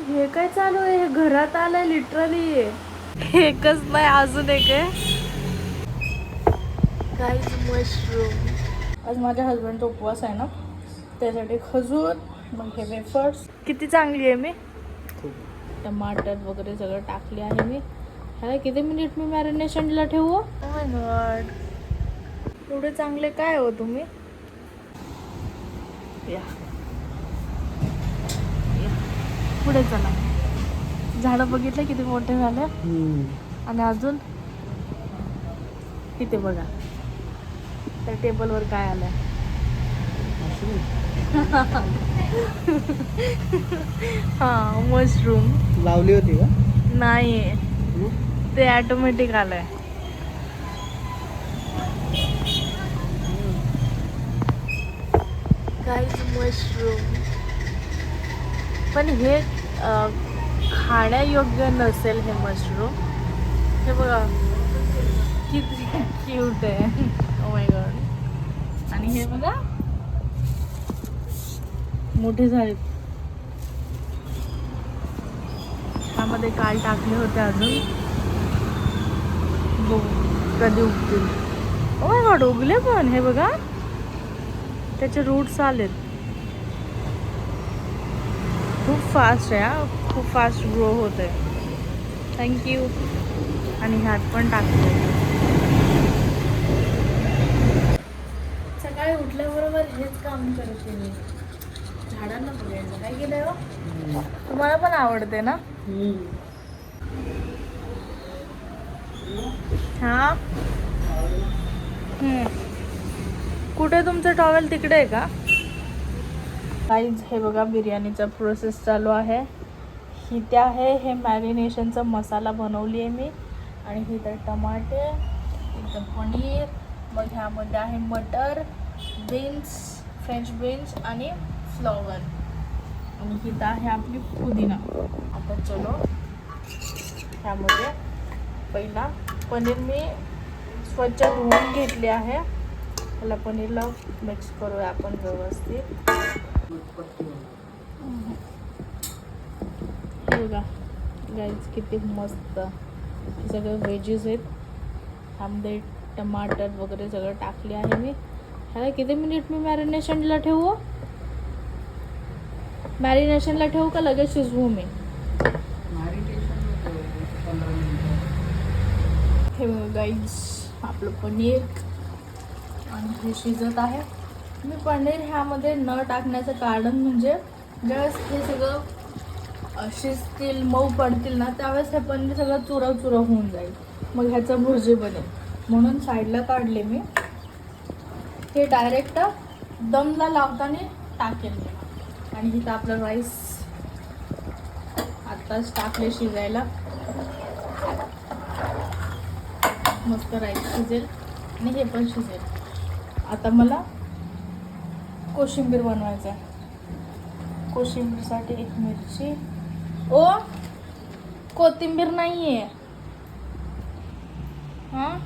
हे काय चालू आहे? हे घरात आलंय लिटरली. एकच नाही अजून एक आहे. Guys mushroom. आज माझ्या हजबंडचा उपवास आहे ना, त्यासाठी खजूर, मग हे वेफर्स. किती चांगली आहे मी. टमाटर वगैरे सगळं टाकले आहे मी. ह्याला किती मिनिट मी मॅरिनेशनला ठेवू? ओह माय गॉड, एवढे चांगले काय हो तुम्ही. या पुढे चला. झाडं बघितलं किती मोठे झाले. आणि अजून इथे बघा त्या टेबलवर काय आलंय. हा मशरूम लावली होती का? नाही, ते ऑटोमॅटिक आलंय. Guys mushroom. पण हे खाण्यायोग्य नसेल हे मशरूम. हे बघा किती क्यूट आहे. Oh my God. आणि हे बघा मोठे झाले. त्यामध्ये काय टाकले होते अजून, बघू कधी उगतील. ओ माय गॉड, उगले पण. हे बघा त्याचे रूट्स आलेत. खूप फास्ट आहे हा, खूप फास्ट ग्रो होत आहे. थँक्यू. आणि ह्यात पण टाकले. सकाळी उठल्याबरोबर हेच काम करते मी, झाडांना बघायचं. काय केलंय हो? तुम्हाला पण आवडते ना? हा. कुठे तुमचं टॉवेल? तिकडे आहे का? गाईज हे बघा बिर्याणीचा प्रोसेस चालू आहे. इथे आहे हे मॅरिनेशनचा मसाला बनवली आहे मी. आणि इथं टमाटे, इथं पनीर, मग ह्यामध्ये आहे मटर, बीन्स, फ्रेंच बीन्स आणि फ्लॉवर. आणि इथं आहे आपली पुदिना. आता चलो ह्यामध्ये पहिला पनीर मी स्वच्छ धुवून घेतले आहे. त्याला पनीरला मिक्स करूया आपण व्यवस्थित. हे बघा गाईज किती मस्त. हे सगळं व्हेजीस आहेत. ह्यामध्ये टमाटर वगैरे सगळं टाकले आहे मी. ह्याला किती मिनिट मी मॅरिनेशनला ठेवू? मॅरिनेशनला ठेवू का लगेच शिजवू मी? हे बघा गाईज आपलं पनीर आणि हे शिजत आहे. मी पनीर ह्यामध्ये न टाकण्याचं कारण म्हणजे ज्यावेळेस हे सगळं शिजतील, मऊ पडतील ना, त्यावेळेस हे पनीर सगळं चुरा चुरा होऊन जाईल. मग ह्याचं भुर्जी बनेल म्हणून साईडला काढले मी. हे डायरेक्ट दमला लावताना टाकेल मी. आणि इथं आपलं राईस आत्ताच टाकले शिजायला. मस्त राईस शिजेल आणि हे पण शिजेल. आता मला कोशिंबीर बनवायचं आहे. कोशिंबीरसाठी एक मिरची. ओ कोथिंबीर नाही आहे. हां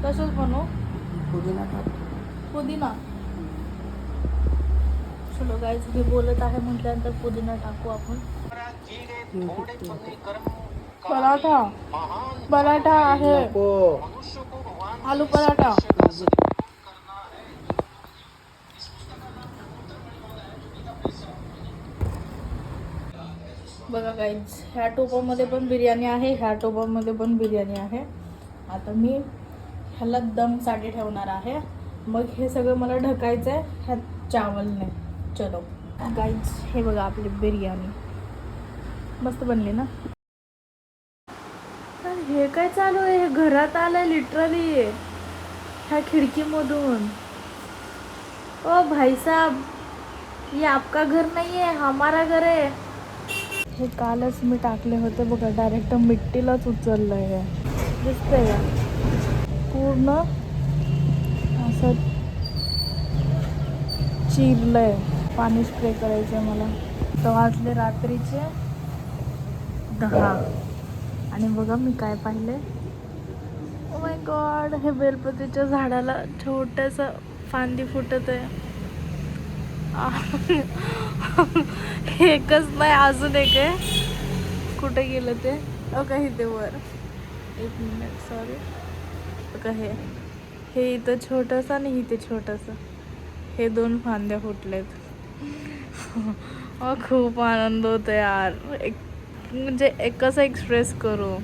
तसंच बनवू. पुदिना. चलो गाईज हे बोलत आहे म्हटल्यानंतर पुदिना टाकू आपण. पराठा, पराठा आहे. आलू पराठा. बघा गाईज ह्या टोपामध्ये पण बिर्याणी आहे, ह्या टोपामध्ये पण बिर्याणी आहे. आता मी ह्याला दमसाठी ठेवणार आहे. मग हे सगळं मला ढकायचं आहे ह्यात चावलने. चलो गाईज हे बघा आपली बिर्याणी मस्त बनली ना. हे काय चालू आहे? हे घरात आलंय लिटरली ह्या खिडकीमधून. ओ भाई साहब, ये आपका घर नहीं है, हमारा घर है. हे कालच मी टाकले होते बघा, डायरेक्ट मिट्टीलाच उचललंय. हे दिसतंय का? पूर्ण असं चिरलंय. पाणी स्प्रे करायचं मला. तर वाजले रात्रीचे 10. आणि बघा मी काय पाहिलंय. ओ माय गॉड, हे बेलपतीच्या झाडाला छोटंसं फांदी फुटत आहे. एकच नाही, अजून एक आहे. कुठे गेलं ते? का इथे वर. एक मिनिट, सॉरी. का हे इथं छोटंसं आणि इथे छोटंसं, हे 2 फांद्या फुटलेत. खूप आनंद होतो यार. म्हणजे कसं एक्सप्रेस करू.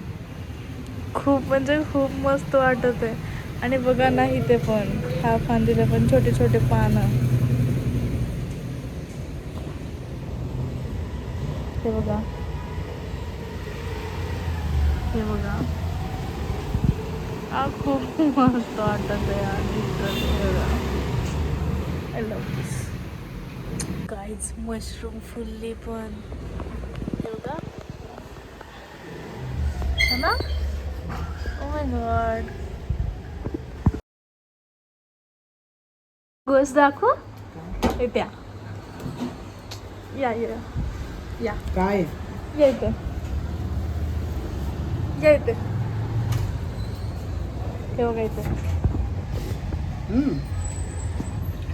खूप म्हणजे खूप मस्त वाटत आहे. आणि बघा ना, इथे पण ह्या फांदीला पण छोटे छोटे पानं. हे बघा, हे बघा. खूप मस्त वाटत आहे यार. बघा, I love this guys. Mushroom fully पण, हे बघा. है ना? Oh my God. गोष्ट दाखव. येत्या या या या काय येते येते. हे बघा इथे.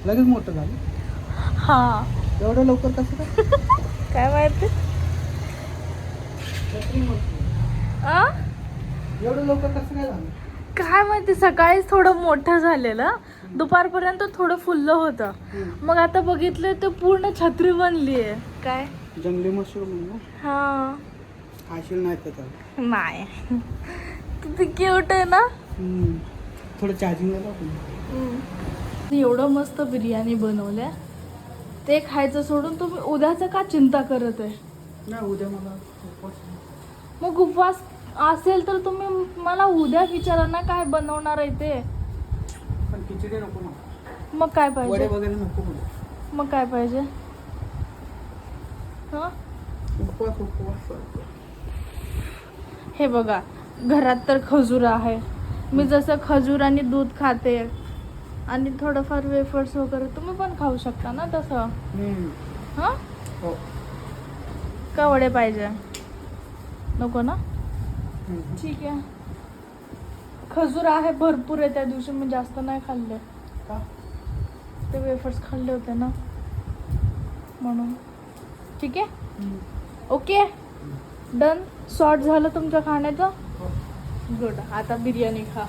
लगेच मोठं झालं. हा, एवढं लवकर कसं काय? काय माहिती. आ एवढं लवकर कसं काय झालं? काय माहिती. सकाळीच थोडं मोठं झालेलं, दुपारपर्यंत थोडं फुललं होतं. मग आता बघितलं तर पूर्ण छत्री बनली आहे. काय जंगली मशरूम ना. हा, खाशील नाही तर त्याला. नाही. किती क्यूट आहे ना. थोडं चार्जिंग लावलं. एवढं मस्त बिर्याणी बनवल्या, ते खायचं सोडून तुम्ही उद्याचं का चिंता करत आहे? नाही, उद्या मला उपवास आहे. मग उपवास असेल तर तुम्ही मला उद्या विचारा ना काय बनवणार आहे ते. पण खिचडी नको ना. मग काय वडे पाहिजे? वगैरे नको मला. मग काय पाहिजे? हा, उपवास उपवास. हे बघा, घरात तर खजूर आहे. मी जसं खजूर आणि दूध खाते आणि थोडंफार वेफर्स वगैरे, तुम्ही पण खाऊ शकता ना तसं. हा, हो. का वडे पाहिजे? नको ना. ठीक आहे. खजूर आहे भरपूर आहे. त्या दिवशी मी जास्त नाही खाल्ले, का? ते वेफर्स खाल्ले होते ना, म्हणून. ठीक आहे, ओके, डन. सॉर्ट झालं तुमच्या खाण्याचं. गुड. आता बिर्याणी खा.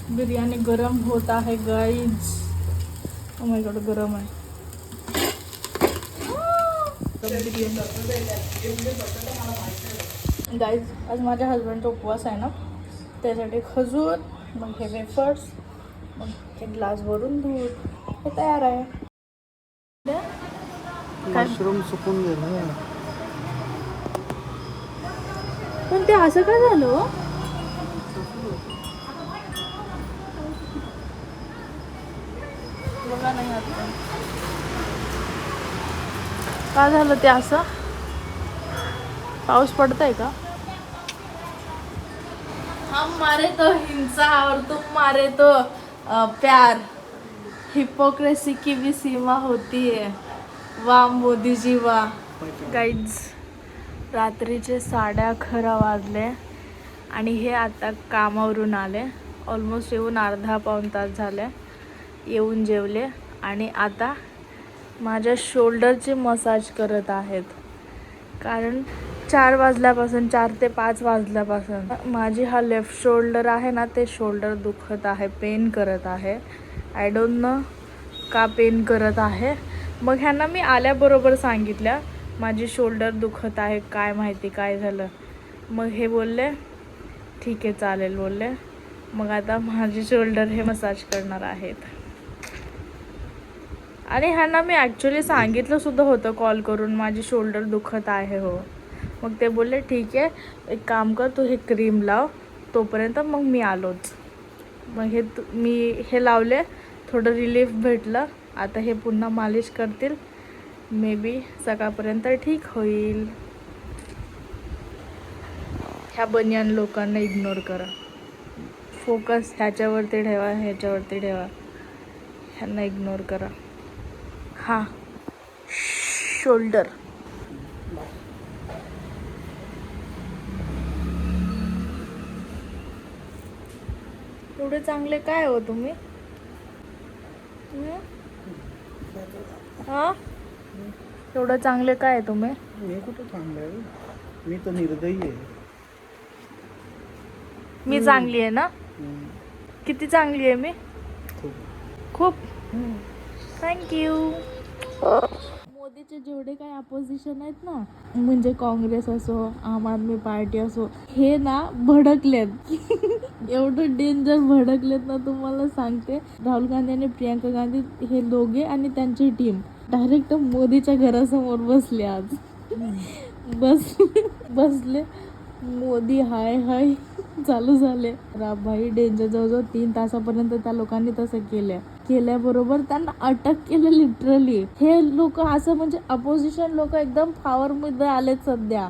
बिर्याणी गरम होत आहे गाईज. ओ माय गॉड, गरम आहे. गाईज, आज माझ्या हजबंडचा उपवास आहे ना, त्यासाठी खजूर, मग हे वेफर्स, मग हे ग्लास भरून दूध, हे तयार आहे. मशरूम सुकून गेलं. पण ते असं काय झालं? बघा नाही आता काय झालं ते असं. पाऊस पडतंय का? हम मारे तो हिंसा और तुम मारे तो प्यार. हिपोक्रेसी की भी सीमा होती है. वाह मोदीजी वाह. गाईज, रात्रीचे 11:30 वाजले आणि हे आता कामावरून आले. ऑलमोस्ट येऊन अर्धा-पाऊण तास झाले. येऊन जेवले आणि आता माझ्या शोल्डरची मसाज करत आहेत. कारण 4 वाजल्यापासून, 4 ते 5 वाजल्यापासून माझी हा लेफ्ट शोल्डर आहे ना, ते शोल्डर दुखत आहे, पेन करत आहे. आय डोंट नो का पेन करत आहे. मग ह्यांना मी आल्याबरोबर सांगितलं माझी शोल्डर दुखत आहे, काय माहिती काय झालं. मग हे बोलले ठीक आहे चालेल बोलले. मग आता माझी शोल्डर हे मसाज करणार आहेत. आणि ह्यांना मी ॲक्च्युली सांगितलं सुद्धा होतं कॉल करून माझी शोल्डर दुखत आहे हो. मग ते बोलले ठीक आहे, एक काम कर तू हे क्रीम लाव तोपर्यंत. मग मी आलोच. मग मी हे लावले, थोडं रिलीफ भेटलं. आता हे पुन्हा मालिश करतील. मे बी सकाळपर्यंत ठीक होईल. ह्या बनियान लोकांना इग्नोर करा. फोकस ह्याच्यावरती ठेवा, ह्याच्यावरती ठेवा. ह्यांना इग्नोर करा. हां, शोल्डर. एवढे चांगले काय हो तुम्ही? हा एवढं चांगले काय तुम्ही? मी कुठं चांगलं आहे? मी तर निर्दयी आहे. मी चांगली आहे ना? हम्म. किती चांगली आहे मी? खूप. खूप. थँक्यू. मोदीचे जेवढे काही अपोजिशन आहेत ना, म्हणजे काँग्रेस असो, आम आदमी पार्टी असो, हे ना भडकलेत. एवढं डेंजर भडकलेत ना, तुम्हाला सांगते. राहुल गांधी आणि प्रियंका गांधी हे दोघे आणि त्यांची टीम डायरेक्ट मोदीच्या घरासमोर बसले आज. बसले मोदी हाय हाय चालू झाले. भाई डेंजर. जवळजवळ 3 तासापर्यंत त्या लोकांनी तसं केल्याबरोबर त्यांना अटक केलं लिटरली. हे लोक असं म्हणजे अपोजिशन लोक एकदम पॉवर मध्ये आलेत सध्या.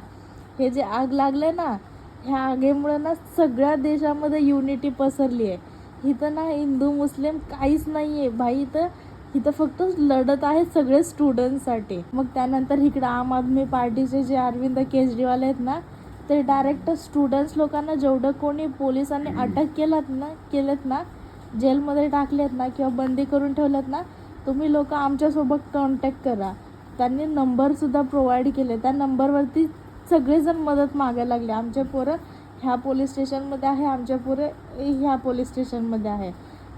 हे जे आग लागले ना, ह्या आगीमुळे ना सगळ्या देशामध्ये युनिटी पसरली आहे. इथं ना हिंदू मुस्लिम काहीच नाहीये भाई. इथं फक्त लढत आहे सगळे स्टुडंटसाठी. मग त्यानंतर इकडे आम आदमी पार्टीचे जे अरविंद केजरीवाल आहेत ना, ते डायरेक्ट स्टुडंट्स लोकांना जेवढं कोणी पोलिसांनी अटक केलेत ना, जेलमध्ये टाकलेत ना किंवा बंदी करून ठेवलेत ना, तुम्ही लोक आमच्यासोबत कॉन्टॅक्ट करा. त्यांनी नंबरसुद्धा प्रोव्हाइड केले. त्या नंबरवरती सगळेजण मदत मागायला लागले. आमचे पोरं ह्या पोलीस स्टेशनमध्ये आहे, आमचे पोरं ह्या पोलीस स्टेशनमध्ये आहे.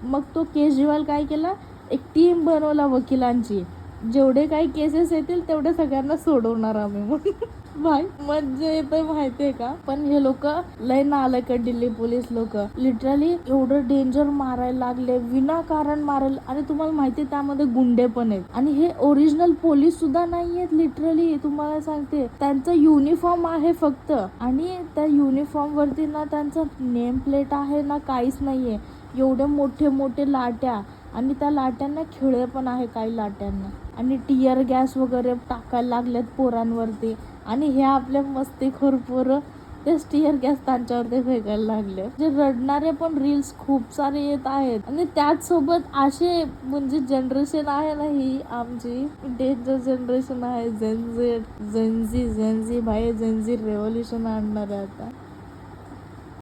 मग तो केजरीवाल काय केला, एक टीम बनवला वकिलांची. जेवढे काही केसेस येतील तेवढे सगळ्यांना सोडवणार आम्ही. म्हणून भाई मज्जा येते माहितीये का. पण हे लोक लय नालायक का दिल्ली पोलीस लोक. लिटरली एवढं डेंजर मारायला लागले, विनाकारण मारायला. आणि तुम्हाला माहिती त्यामध्ये गुंडे पण आहेत. आणि हे ओरिजिनल पोलीस सुद्धा नाहीयेत. लिटरली तुम्हाला सांगते, त्यांचं युनिफॉर्म आहे फक्त. आणि त्या युनिफॉर्म वरती ना त्यांचं नेम प्लेट आहे ना काहीच नाहीये. एवढे मोठे मोठे लाट्या, आणि त्या लाट्यांना खिळे पण आहे काही लाट्यांना. आणि टियर गॅस वगैरे टाकायला लागलेत पोरांवरती. आणि हे आपले मस्तीखोर पोरं ते टियर गॅस त्यांच्यावरती फेकायला लागले. जे रडणारे पण रील्स खूप सारे येत आहेत. आणि त्याच सोबत असे म्हणजे जनरेशन आहे ना, ही आमची डेंजर जनरेशन आहे. जेनझी भाई, जेनझी रेव्होल्युशन आणणार आहे आता.